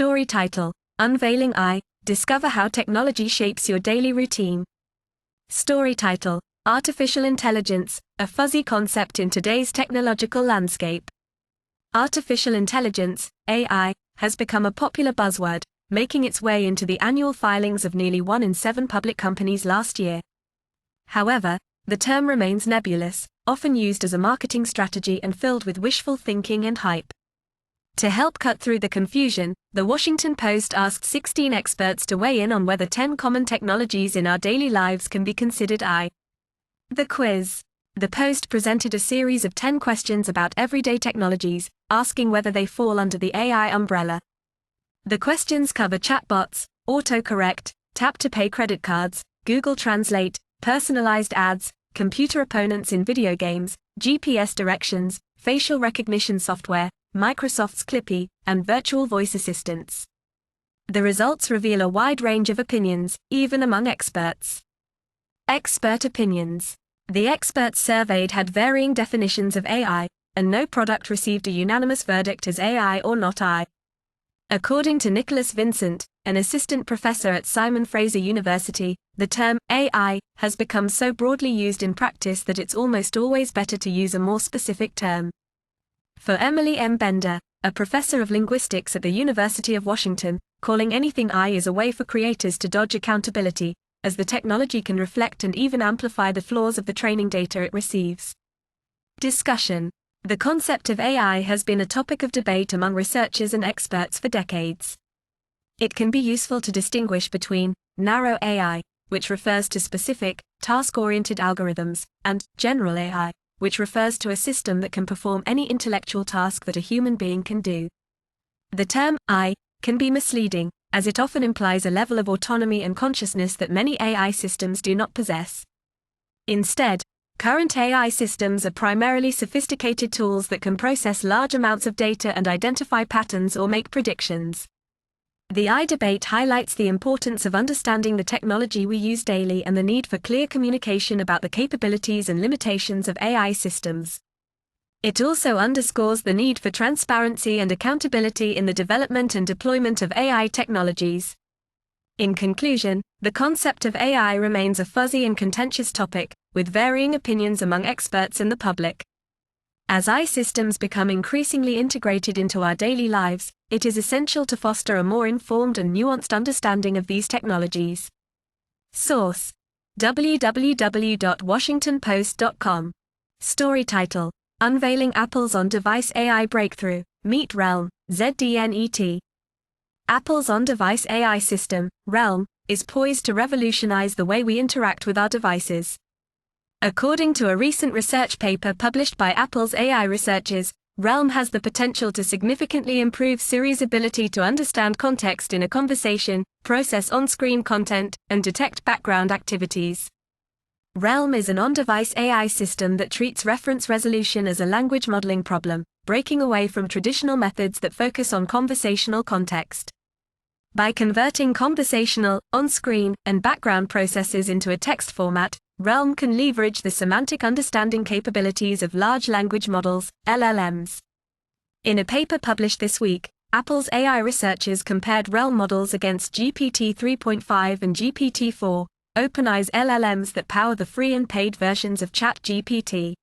Story title: Unveiling AI, Discover How Technology Shapes Your Daily Routine. Story title: Artificial Intelligence, a Fuzzy Concept in Today's Technological Landscape. Artificial intelligence, AI, has become a popular buzzword, making its way into the annual filings of nearly 1 in 7 public companies last year. However, the term remains nebulous, often used as a marketing strategy and filled with wishful thinking and hype. To help cut through the confusion, The Washington Post asked 16 experts to weigh in on whether 10 common technologies in our daily lives can be considered AI. The quiz. The Post presented a series of 10 questions about everyday technologies, asking whether they fall under the AI umbrella. The questions cover chatbots, autocorrect, tap-to-pay credit cards, Google Translate, personalized ads, computer opponents in video games, GPS directions, facial recognition software, Microsoft's Clippy, and virtual voice assistants. The results reveal a wide range of opinions, even among experts. Expert opinions. The experts surveyed had varying definitions of AI, and no product received a unanimous verdict as AI or not AI. According to Nicholas Vincent, an assistant professor at Simon Fraser University, the term AI has become so broadly used in practice that it's almost always better to use a more specific term. For Emily M. Bender, a professor of linguistics at the University of Washington, calling anything AI is a way for creators to dodge accountability, as the technology can reflect and even amplify the flaws of the training data it receives. Discussion. The concept of AI has been a topic of debate among researchers and experts for decades. It can be useful to distinguish between narrow AI, which refers to specific, task-oriented algorithms, and general AI, which refers to a system that can perform any intellectual task that a human being can do. The term AI can be misleading, as it often implies a level of autonomy and consciousness that many AI systems do not possess. Instead, current AI systems are primarily sophisticated tools that can process large amounts of data and identify patterns or make predictions. The AI debate highlights the importance of understanding the technology we use daily and the need for clear communication about the capabilities and limitations of AI systems. It also underscores the need for transparency and accountability in the development and deployment of AI technologies. In conclusion, the concept of AI remains a fuzzy and contentious topic, with varying opinions among experts and the public. As AI systems become increasingly integrated into our daily lives, it is essential to foster a more informed and nuanced understanding of these technologies. Source: www.washingtonpost.com. Story title: Unveiling Apple's on-device AI breakthrough, Meet Realm, ZDNET. Apple's on-device AI system, Realm, is poised to revolutionize the way we interact with our devices. According to a recent research paper published by Apple's AI researchers, Realm has the potential to significantly improve Siri's ability to understand context in a conversation, process on-screen content, and detect background activities. Realm is an on-device AI system that treats reference resolution as a language modeling problem, breaking away from traditional methods that focus on conversational context. By converting conversational, on-screen, and background processes into a text format, Realm can leverage the semantic understanding capabilities of large language models, LLMs. In a paper published this week, Apple's AI researchers compared Realm models against GPT 3.5 and GPT-4, OpenAI's LLMs that power the free and paid versions of ChatGPT.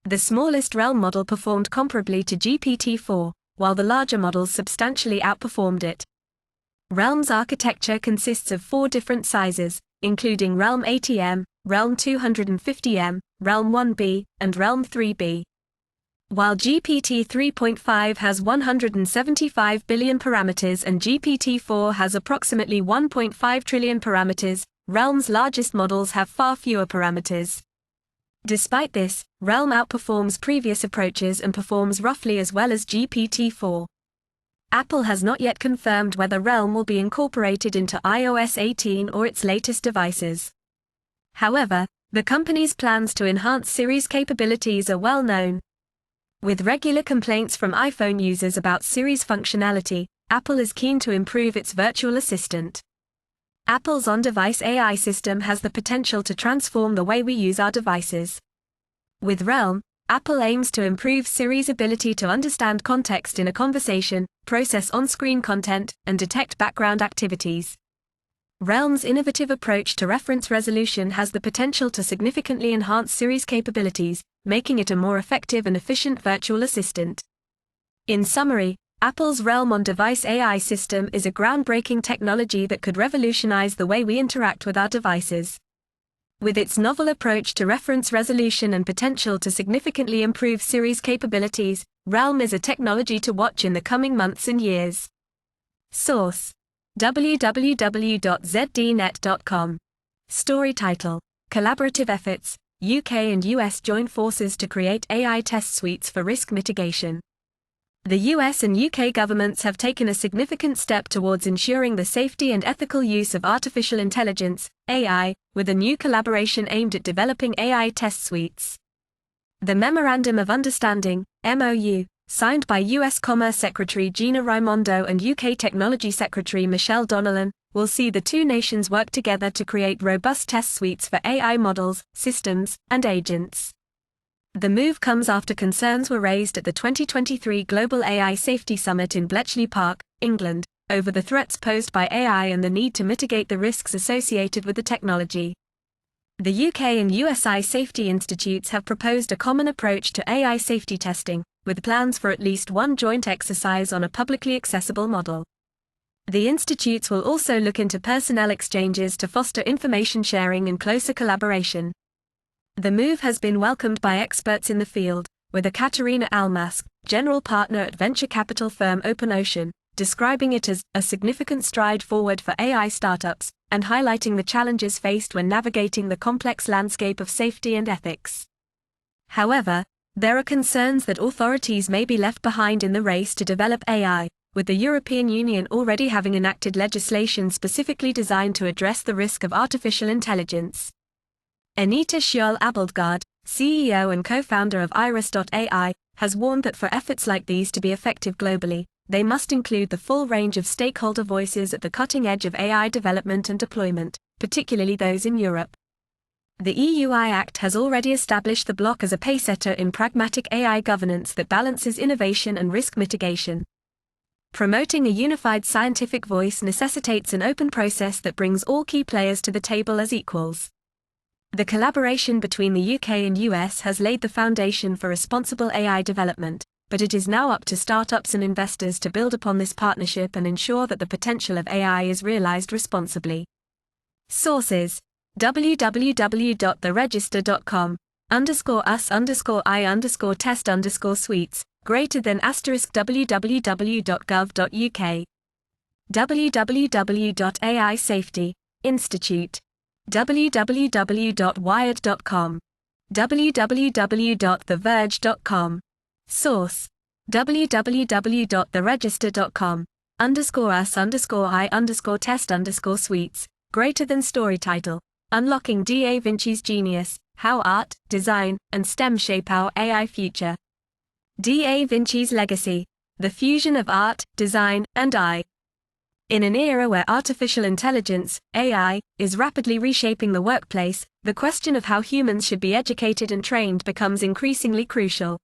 The smallest Realm model performed comparably to GPT-4, while the larger models substantially outperformed it. Realm's architecture consists of 4 different sizes, including Realm 80M, Realm 250M, Realm 1B, and Realm 3B. While GPT 3.5 has 175 billion parameters and GPT-4 has approximately 1.5 trillion parameters, Realm's largest models have far fewer parameters. Despite this, Realm outperforms previous approaches and performs roughly as well as GPT-4. Apple has not yet confirmed whether Realm will be incorporated into iOS 18 or its latest devices. However, the company's plans to enhance Siri's capabilities are well known. With regular complaints from iPhone users about Siri's functionality, Apple is keen to improve its virtual assistant. Apple's on-device AI system has the potential to transform the way we use our devices. With Realm, Apple aims to improve Siri's ability to understand context in a conversation, process on-screen content, and detect background activities. Realm's innovative approach to reference resolution has the potential to significantly enhance Siri's capabilities, making it a more effective and efficient virtual assistant. In summary, Apple's Realm on-device AI system is a groundbreaking technology that could revolutionize the way we interact with our devices. With its novel approach to reference resolution and potential to significantly improve Siri's capabilities, Realm is a technology to watch in the coming months and years. Source: www.zdnet.com. Story title: Collaborative efforts, UK and US join forces to create AI test suites for risk mitigation. The US and UK governments have taken a significant step towards ensuring the safety and ethical use of artificial intelligence, AI, with a new collaboration aimed at developing AI test suites. The Memorandum of Understanding, MOU, signed by US Commerce Secretary Gina Raimondo and UK Technology Secretary Michelle Donnellan, will see the two nations work together to create robust test suites for AI models, systems, and agents. The move comes after concerns were raised at the 2023 Global AI Safety Summit in Bletchley Park, England, over the threats posed by AI and the need to mitigate the risks associated with the technology. The UK and USI safety institutes have proposed a common approach to AI safety testing, with plans for at least one joint exercise on a publicly accessible model. The institutes will also look into personnel exchanges to foster information sharing and closer collaboration. The move has been welcomed by experts in the field, with Ekaterina Almask, general partner at venture capital firm OpenOcean, describing it as a significant stride forward for AI startups, and highlighting the challenges faced when navigating the complex landscape of safety and ethics. However, there are concerns that authorities may be left behind in the race to develop AI, with the European Union already having enacted legislation specifically designed to address the risk of artificial intelligence. Anita Sjoel-Abildgaard, CEO and co-founder of Iris.ai, has warned that for efforts like these to be effective globally, they must include the full range of stakeholder voices at the cutting edge of AI development and deployment, particularly those in Europe. The EUI Act has already established the bloc as a pacesetter in pragmatic AI governance that balances innovation and risk mitigation. Promoting a unified scientific voice necessitates an open process that brings all key players to the table as equals. The collaboration between the UK and US has laid the foundation for responsible AI development, but it is now up to startups and investors to build upon this partnership and ensure that the potential of AI is realized responsibly. Sources: www.theregister.com, _us_i_test_suites, greater than *www.gov.uk, www.AI Safety Institute, www.wired.com, www.theverge.com. Source: www.theregister.com, _us_i_test_suites, greater than story title: Unlocking Da Vinci's Genius, How Art, Design, and STEM Shape Our AI Future. Da Vinci's Legacy: The Fusion of Art, Design, and I. In an era where artificial intelligence, AI, is rapidly reshaping the workplace, the question of how humans should be educated and trained becomes increasingly crucial.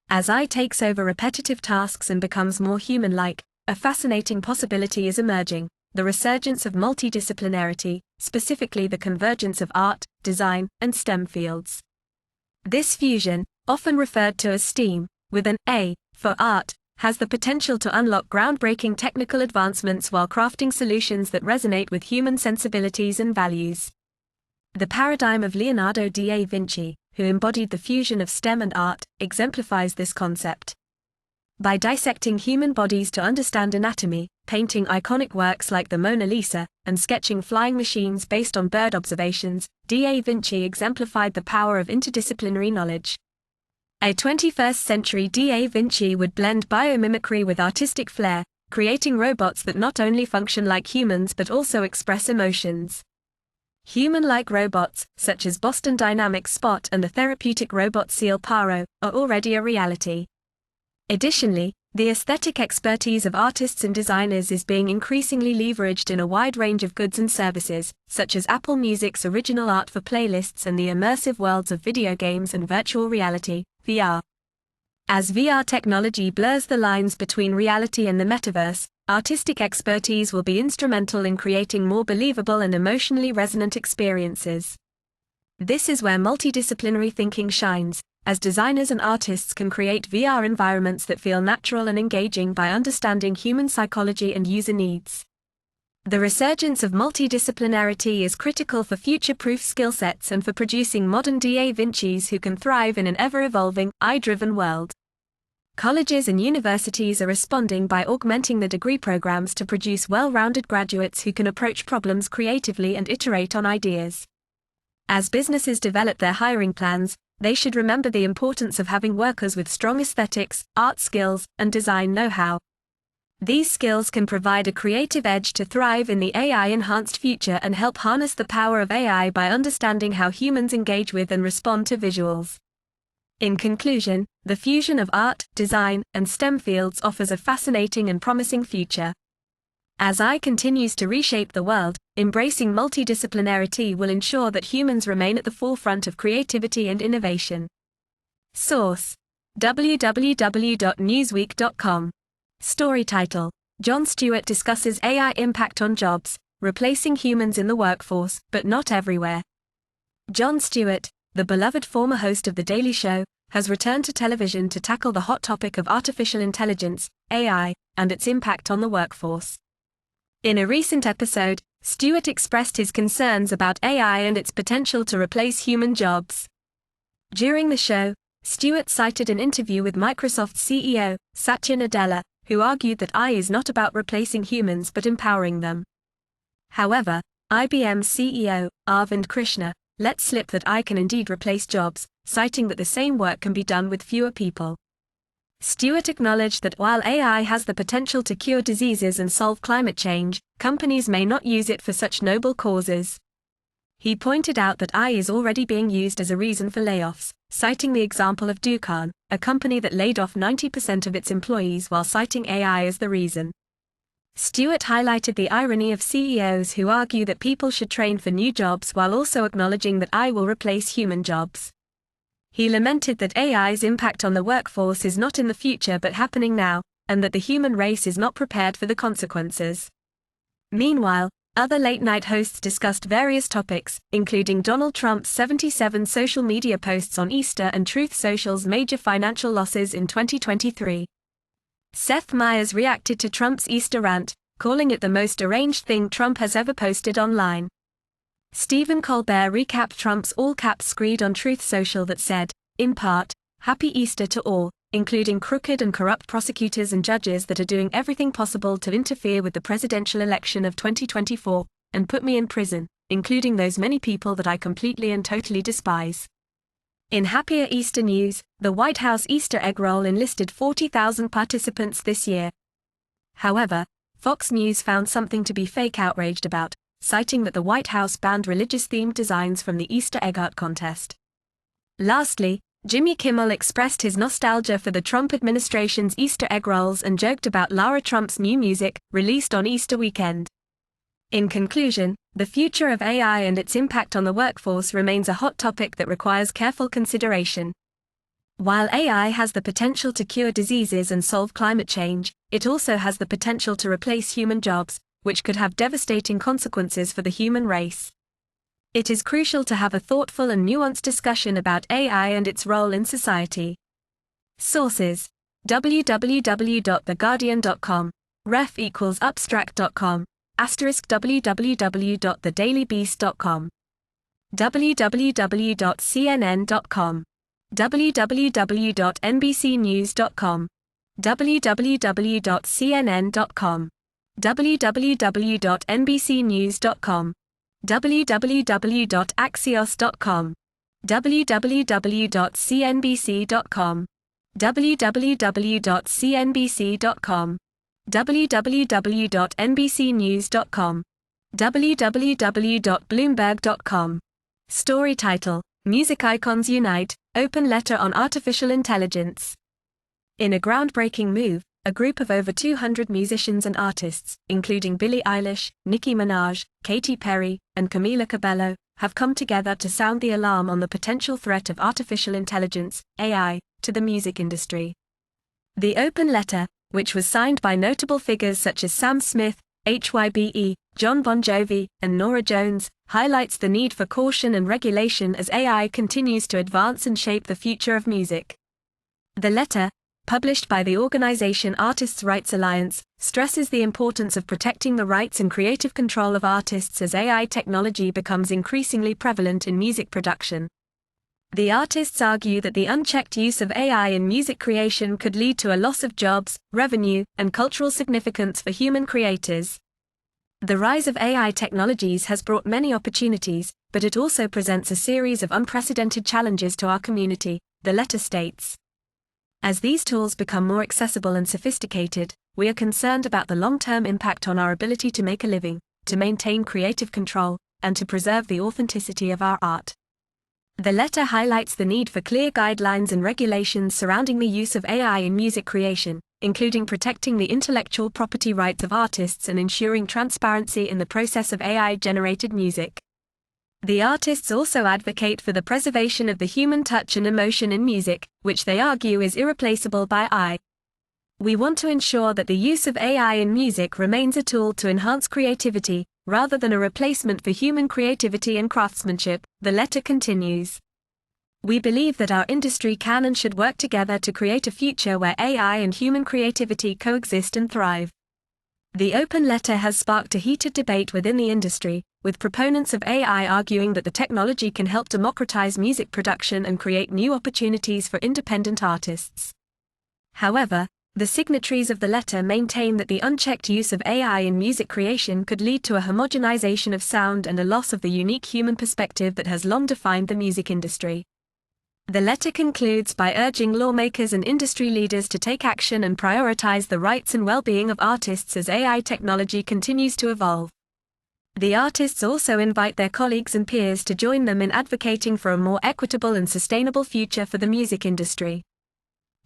As AI takes over repetitive tasks and becomes more human-like, a fascinating possibility is emerging: the resurgence of multidisciplinarity, specifically the convergence of art, design, and STEM fields. This fusion, often referred to as STEAM, with an A for art, has the potential to unlock groundbreaking technical advancements while crafting solutions that resonate with human sensibilities and values. The paradigm of Leonardo da Vinci, who embodied the fusion of STEM and art, exemplifies this concept. By dissecting human bodies to understand anatomy, painting iconic works like the Mona Lisa, and sketching flying machines based on bird observations, da Vinci exemplified the power of interdisciplinary knowledge. A 21st-century da Vinci would blend biomimicry with artistic flair, creating robots that not only function like humans but also express emotions. Human-like robots, such as Boston Dynamics Spot and the therapeutic robot Seal Paro, are already a reality. Additionally, the aesthetic expertise of artists and designers is being increasingly leveraged in a wide range of goods and services, such as Apple Music's original art for playlists and the immersive worlds of video games and virtual reality, VR. As VR technology blurs the lines between reality and the metaverse, artistic expertise will be instrumental in creating more believable and emotionally resonant experiences. This is where multidisciplinary thinking shines, as designers and artists can create VR environments that feel natural and engaging by understanding human psychology and user needs. The resurgence of multidisciplinarity is critical for future-proof skill sets and for producing modern Da Vinci's who can thrive in an ever-evolving, AI-driven world. Colleges and universities are responding by augmenting the degree programs to produce well-rounded graduates who can approach problems creatively and iterate on ideas. As businesses develop their hiring plans, they should remember the importance of having workers with strong aesthetics, art skills, and design know-how. These skills can provide a creative edge to thrive in the AI-enhanced future and help harness the power of AI by understanding how humans engage with and respond to visuals. In conclusion, the fusion of art, design, and STEM fields offers a fascinating and promising future. As AI continues to reshape the world, embracing multidisciplinarity will ensure that humans remain at the forefront of creativity and innovation. Source: www.newsweek.com. Story title: Jon Stewart discusses AI impact on jobs, replacing humans in the workforce, but not everywhere. Jon Stewart, the beloved former host of The Daily Show, has returned to television to tackle the hot topic of artificial intelligence, AI, and its impact on the workforce. In a recent episode, Stewart expressed his concerns about AI and its potential to replace human jobs. During the show, Stewart cited an interview with Microsoft CEO, Satya Nadella, who argued that AI is not about replacing humans but empowering them. However, IBM's CEO, Arvind Krishna, let slip that AI can indeed replace jobs, citing that the same work can be done with fewer people. Stewart acknowledged that while AI has the potential to cure diseases and solve climate change, companies may not use it for such noble causes. He pointed out that AI is already being used as a reason for layoffs, citing the example of Dukan, a company that laid off 90% of its employees while citing AI as the reason. Stewart highlighted the irony of CEOs who argue that people should train for new jobs while also acknowledging that AI will replace human jobs. He lamented that AI's impact on the workforce is not in the future but happening now, and that the human race is not prepared for the consequences. Meanwhile, other late-night hosts discussed various topics, including Donald Trump's 77 social media posts on Easter and Truth Social's major financial losses in 2023. Seth Meyers reacted to Trump's Easter rant, calling it the most deranged thing Trump has ever posted online. Stephen Colbert recapped Trump's all-caps screed on Truth Social that said, in part, "Happy Easter to all, including crooked and corrupt prosecutors and judges that are doing everything possible to interfere with the presidential election of 2024, and put me in prison, including those many people that I completely and totally despise." In happier Easter news, the White House Easter egg roll enlisted 40,000 participants this year. However, Fox News found something to be fake outraged about, citing that the White House banned religious-themed designs from the Easter egg art contest. Lastly, Jimmy Kimmel expressed his nostalgia for the Trump administration's Easter egg rolls and joked about Lara Trump's new music, released on Easter weekend. In conclusion, the future of AI and its impact on the workforce remains a hot topic that requires careful consideration. While AI has the potential to cure diseases and solve climate change, it also has the potential to replace human jobs, which could have devastating consequences for the human race. It is crucial to have a thoughtful and nuanced discussion about AI and its role in society. Sources: www.theguardian.com, ref = abstract.com, *www.thedailybeast.com, www.cnn.com, www.nbcnews.com, www.cnn.com, www.nbcnews.com, www.axios.com, www.cnbc.com, www.cnbc.com, www.nbcnews.com, www.bloomberg.com. Story title: Music Icons Unite, Open Letter on Artificial Intelligence. In a groundbreaking move, a group of over 200 musicians and artists, including Billie Eilish, Nicki Minaj, Katy Perry, and Camila Cabello, have come together to sound the alarm on the potential threat of artificial intelligence, AI, to the music industry. The open letter, which was signed by notable figures such as Sam Smith, HYBE, John Bon Jovi, and Norah Jones, highlights the need for caution and regulation as AI continues to advance and shape the future of music. The letter, published by the organization Artists' Rights Alliance, stresses the importance of protecting the rights and creative control of artists as AI technology becomes increasingly prevalent in music production. The artists argue that the unchecked use of AI in music creation could lead to a loss of jobs, revenue, and cultural significance for human creators. The rise of AI technologies has brought many opportunities, but it also presents a series of unprecedented challenges to our community, the letter states. As these tools become more accessible and sophisticated, we are concerned about the long-term impact on our ability to make a living, to maintain creative control, and to preserve the authenticity of our art. The letter highlights the need for clear guidelines and regulations surrounding the use of AI in music creation, including protecting the intellectual property rights of artists and ensuring transparency in the process of AI-generated music. The artists also advocate for the preservation of the human touch and emotion in music, which they argue is irreplaceable by AI. We want to ensure that the use of AI in music remains a tool to enhance creativity, rather than a replacement for human creativity and craftsmanship, the letter continues. We believe that our industry can and should work together to create a future where AI and human creativity coexist and thrive. The open letter has sparked a heated debate within the industry, with proponents of AI arguing that the technology can help democratize music production and create new opportunities for independent artists. However, the signatories of the letter maintain that the unchecked use of AI in music creation could lead to a homogenization of sound and a loss of the unique human perspective that has long defined the music industry. The letter concludes by urging lawmakers and industry leaders to take action and prioritize the rights and well-being of artists as AI technology continues to evolve. The artists also invite their colleagues and peers to join them in advocating for a more equitable and sustainable future for the music industry.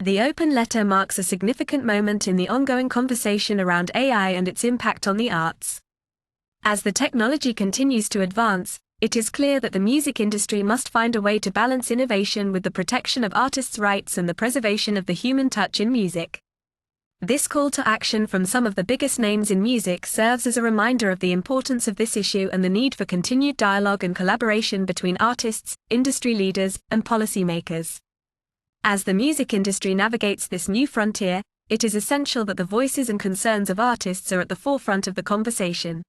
The open letter marks a significant moment in the ongoing conversation around AI and its impact on the arts. As the technology continues to advance, it is clear that the music industry must find a way to balance innovation with the protection of artists' rights and the preservation of the human touch in music. This call to action from some of the biggest names in music serves as a reminder of the importance of this issue and the need for continued dialogue and collaboration between artists, industry leaders, and policymakers. As the music industry navigates this new frontier, it is essential that the voices and concerns of artists are at the forefront of the conversation.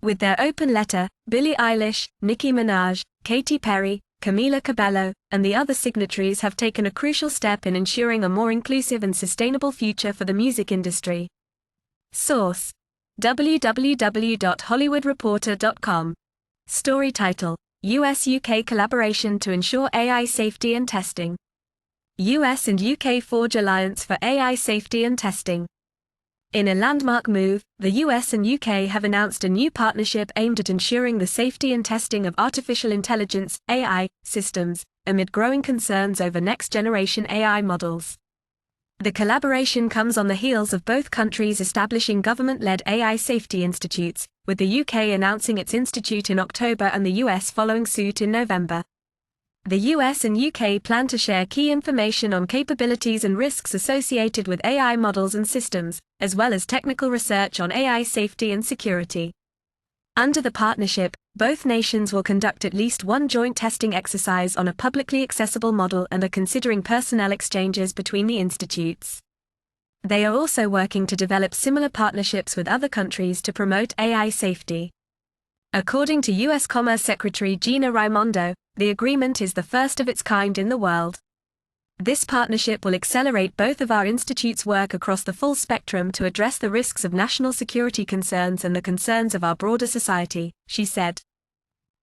With their open letter, Billie Eilish, Nicki Minaj, Katy Perry, Camila Cabello, and the other signatories have taken a crucial step in ensuring a more inclusive and sustainable future for the music industry. Source: www.hollywoodreporter.com. Story title: US-UK collaboration to ensure AI safety and testing. US and UK forge alliance for AI safety and testing. In a landmark move, the US and UK have announced a new partnership aimed at ensuring the safety and testing of artificial intelligence (AI) systems, amid growing concerns over next-generation AI models. The collaboration comes on the heels of both countries establishing government-led AI safety institutes, with the UK announcing its institute in October and the US following suit in November. The US and UK plan to share key information on capabilities and risks associated with AI models and systems, as well as technical research on AI safety and security. Under the partnership, both nations will conduct at least one joint testing exercise on a publicly accessible model and are considering personnel exchanges between the institutes. They are also working to develop similar partnerships with other countries to promote AI safety. According to U.S. Commerce Secretary Gina Raimondo, the agreement is the first of its kind in the world. This partnership will accelerate both of our institutes' work across the full spectrum to address the risks of national security concerns and the concerns of our broader society, she said.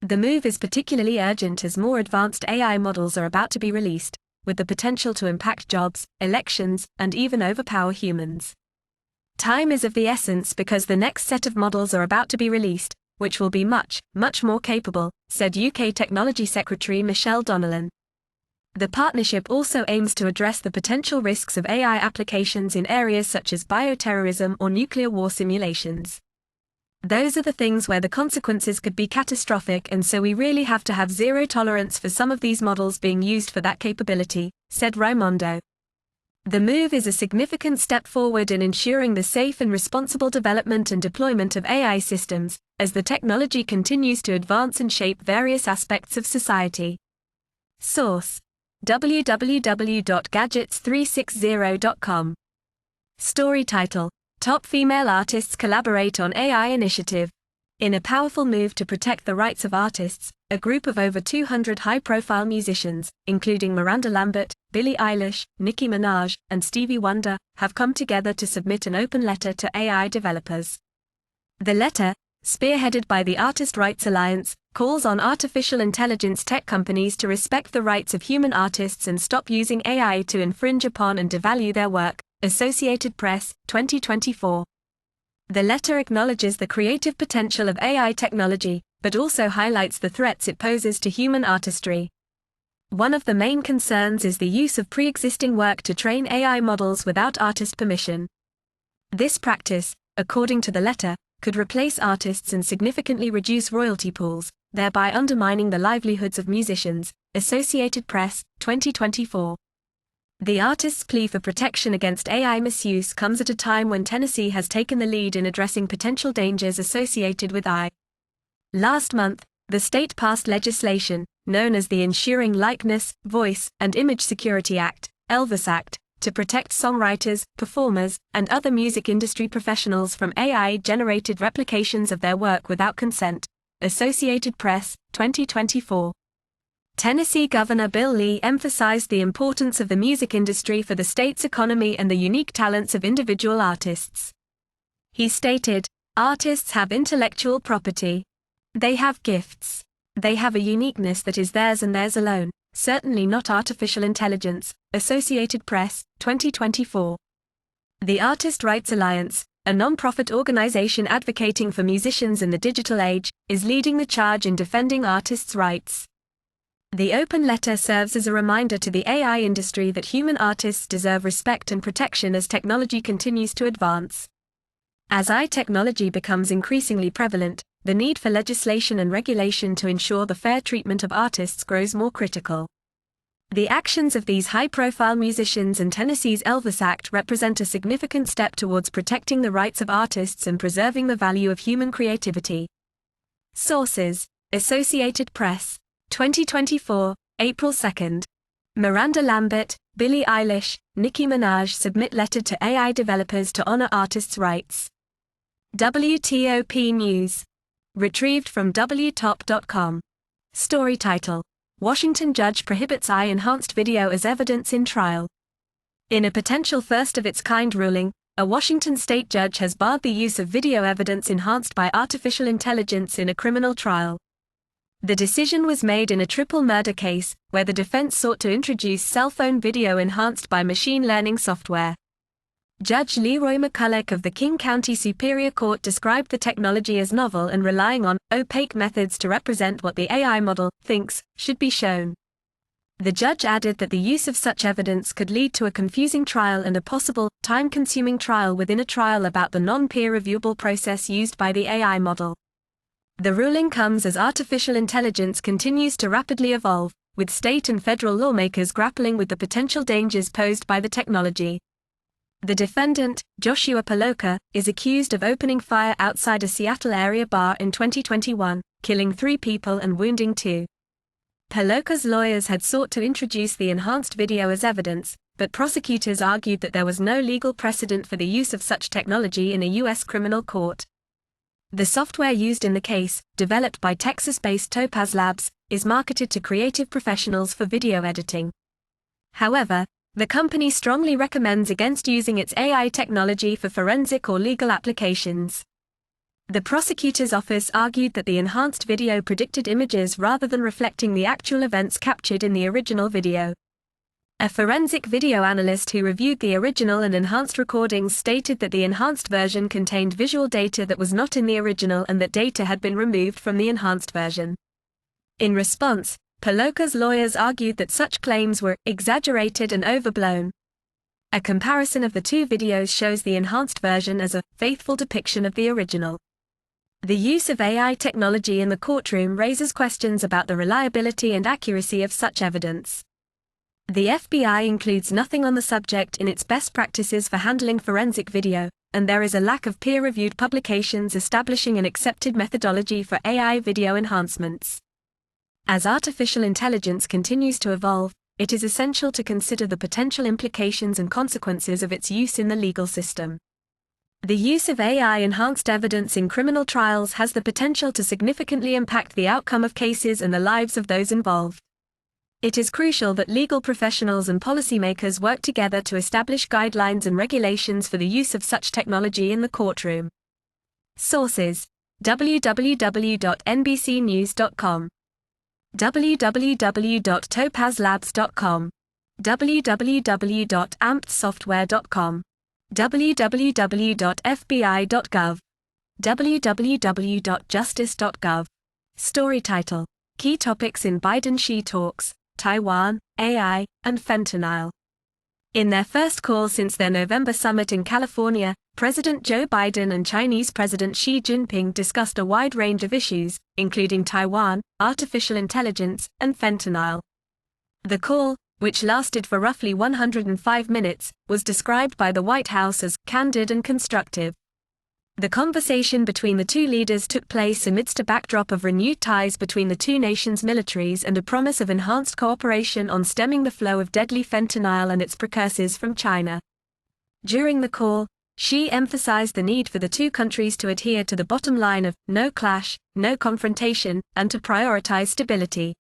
The move is particularly urgent as more advanced AI models are about to be released, with the potential to impact jobs, elections, and even overpower humans. Time is of the essence because the next set of models are about to be released, which will be much, much more capable, said UK Technology Secretary Michelle Donnellan. The partnership also aims to address the potential risks of AI applications in areas such as bioterrorism or nuclear war simulations. Those are the things where the consequences could be catastrophic, and so we really have to have zero tolerance for some of these models being used for that capability, said Raimondo. The move is a significant step forward in ensuring the safe and responsible development and deployment of AI systems, as the technology continues to advance and shape various aspects of society. Source: www.gadgets360.com. Story title: Top female artists collaborate on AI initiative. In a powerful move to protect the rights of artists, a group of over 200 high-profile musicians, including Miranda Lambert, Billie Eilish, Nicki Minaj, and Stevie Wonder, have come together to submit an open letter to AI developers. The letter, spearheaded by the Artist Rights Alliance, calls on artificial intelligence tech companies to respect the rights of human artists and stop using AI to infringe upon and devalue their work. Associated Press, 2024. The letter acknowledges the creative potential of AI technology, but also highlights the threats it poses to human artistry. One of the main concerns is the use of pre-existing work to train AI models without artist permission. This practice, according to the letter, could replace artists and significantly reduce royalty pools, thereby undermining the livelihoods of musicians. Associated Press, 2024. The artists' plea for protection against AI misuse comes at a time when Tennessee has taken the lead in addressing potential dangers associated with AI. Last month, the state passed legislation, known as the Ensuring Likeness, Voice, and Image Security Act, ELVIS Act, to protect songwriters, performers, and other music industry professionals from AI-generated replications of their work without consent. Associated Press, 2024. Tennessee Governor Bill Lee emphasized the importance of the music industry for the state's economy and the unique talents of individual artists. He stated, "Artists have intellectual property. They have gifts. They have a uniqueness that is theirs and theirs alone, certainly not artificial intelligence." Associated Press, 2024. The Artist Rights Alliance, a non-profit organization advocating for musicians in the digital age, is leading the charge in defending artists' rights. The open letter serves as a reminder to the AI industry that human artists deserve respect and protection as technology continues to advance. As AI technology becomes increasingly prevalent, the need for legislation and regulation to ensure the fair treatment of artists grows more critical. The actions of these high-profile musicians and Tennessee's ELVIS Act represent a significant step towards protecting the rights of artists and preserving the value of human creativity. Sources: Associated Press. 2024, April 2nd. Miranda Lambert, Billie Eilish, Nicki Minaj submit letter to AI developers to honor artists' rights. WTOP News. Retrieved from wtop.com. Story title: Washington judge prohibits AI-enhanced video as evidence in trial. In a potential first-of-its-kind ruling, a Washington state judge has barred the use of video evidence enhanced by artificial intelligence in a criminal trial. The decision was made in a triple murder case, where the defense sought to introduce cell phone video enhanced by machine learning software. Judge Leroy McCulloch of the King County Superior Court described the technology as novel and relying on opaque methods to represent what the AI model thinks should be shown. The judge added that the use of such evidence could lead to a confusing trial and a possible, time-consuming trial within a trial about the non-peer reviewable process used by the AI model. The ruling comes as artificial intelligence continues to rapidly evolve, with state and federal lawmakers grappling with the potential dangers posed by the technology. The defendant, Joshua Paloka, is accused of opening fire outside a Seattle area bar in 2021, killing 3 people and wounding 2. Paloka's lawyers had sought to introduce the enhanced video as evidence, but prosecutors argued that there was no legal precedent for the use of such technology in a U.S. criminal court. The software used in the case, developed by Texas-based Topaz Labs, is marketed to creative professionals for video editing. However, the company strongly recommends against using its AI technology for forensic or legal applications. The prosecutor's office argued that the enhanced video predicted images rather than reflecting the actual events captured in the original video. A forensic video analyst who reviewed the original and enhanced recordings stated that the enhanced version contained visual data that was not in the original and that data had been removed from the enhanced version. In response, Paloka's lawyers argued that such claims were exaggerated and overblown. A comparison of the 2 videos shows the enhanced version as a faithful depiction of the original. The use of AI technology in the courtroom raises questions about the reliability and accuracy of such evidence. The FBI includes nothing on the subject in its best practices for handling forensic video, and there is a lack of peer-reviewed publications establishing an accepted methodology for AI video enhancements. As artificial intelligence continues to evolve, it is essential to consider the potential implications and consequences of its use in the legal system. The use of AI-enhanced evidence in criminal trials has the potential to significantly impact the outcome of cases and the lives of those involved. It is crucial that legal professionals and policymakers work together to establish guidelines and regulations for the use of such technology in the courtroom. Sources: www.nbcnews.com, www.topazlabs.com, www.ampedsoftware.com, www.fbi.gov, www.justice.gov. Story title: Key topics in Biden-Xi talks, Taiwan, AI, and fentanyl. In their first call since their November summit in California, President Joe Biden and Chinese President Xi Jinping discussed a wide range of issues, including Taiwan, artificial intelligence, and fentanyl. The call, which lasted for roughly 105 minutes, was described by the White House as candid and constructive. The conversation between the two leaders took place amidst a backdrop of renewed ties between the two nations' militaries and a promise of enhanced cooperation on stemming the flow of deadly fentanyl and its precursors from China. During the call, Xi emphasized the need for the two countries to adhere to the bottom line of no clash, no confrontation, and to prioritize stability.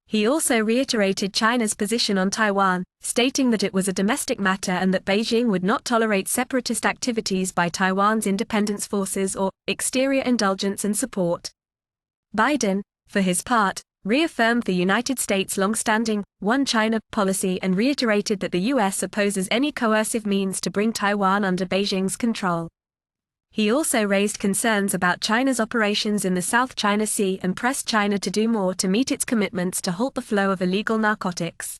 He also reiterated China's position on Taiwan, stating that it was a domestic matter and that Beijing would not tolerate separatist activities by Taiwan's independence forces or exterior indulgence and support. Biden, for his part, reaffirmed the United States' long-standing One China policy and reiterated that the U.S. opposes any coercive means to bring Taiwan under Beijing's control. He also raised concerns about China's operations in the South China Sea and pressed China to do more to meet its commitments to halt the flow of illegal narcotics.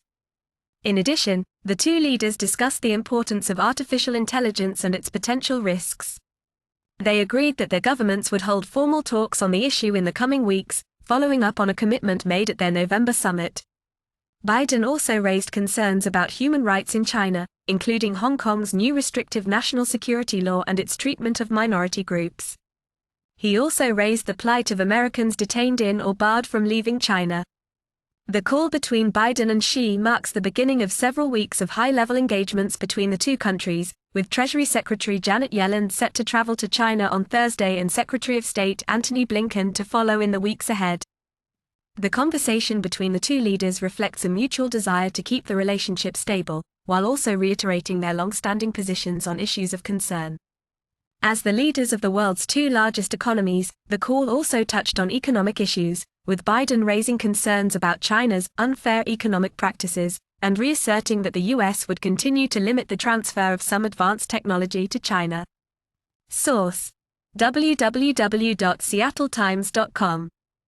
In addition, the two leaders discussed the importance of artificial intelligence and its potential risks. They agreed that their governments would hold formal talks on the issue in the coming weeks, following up on a commitment made at their November summit. Biden also raised concerns about human rights in China, including Hong Kong's new restrictive national security law and its treatment of minority groups. He also raised the plight of Americans detained in or barred from leaving China. The call between Biden and Xi marks the beginning of several weeks of high-level engagements between the two countries, with Treasury Secretary Janet Yellen set to travel to China on Thursday and Secretary of State Antony Blinken to follow in the weeks ahead. The conversation between the two leaders reflects a mutual desire to keep the relationship stable, while also reiterating their long-standing positions on issues of concern. As the leaders of the world's two largest economies, the call also touched on economic issues, with Biden raising concerns about China's unfair economic practices, and reasserting that the U.S. would continue to limit the transfer of some advanced technology to China. Source: www.seattletimes.com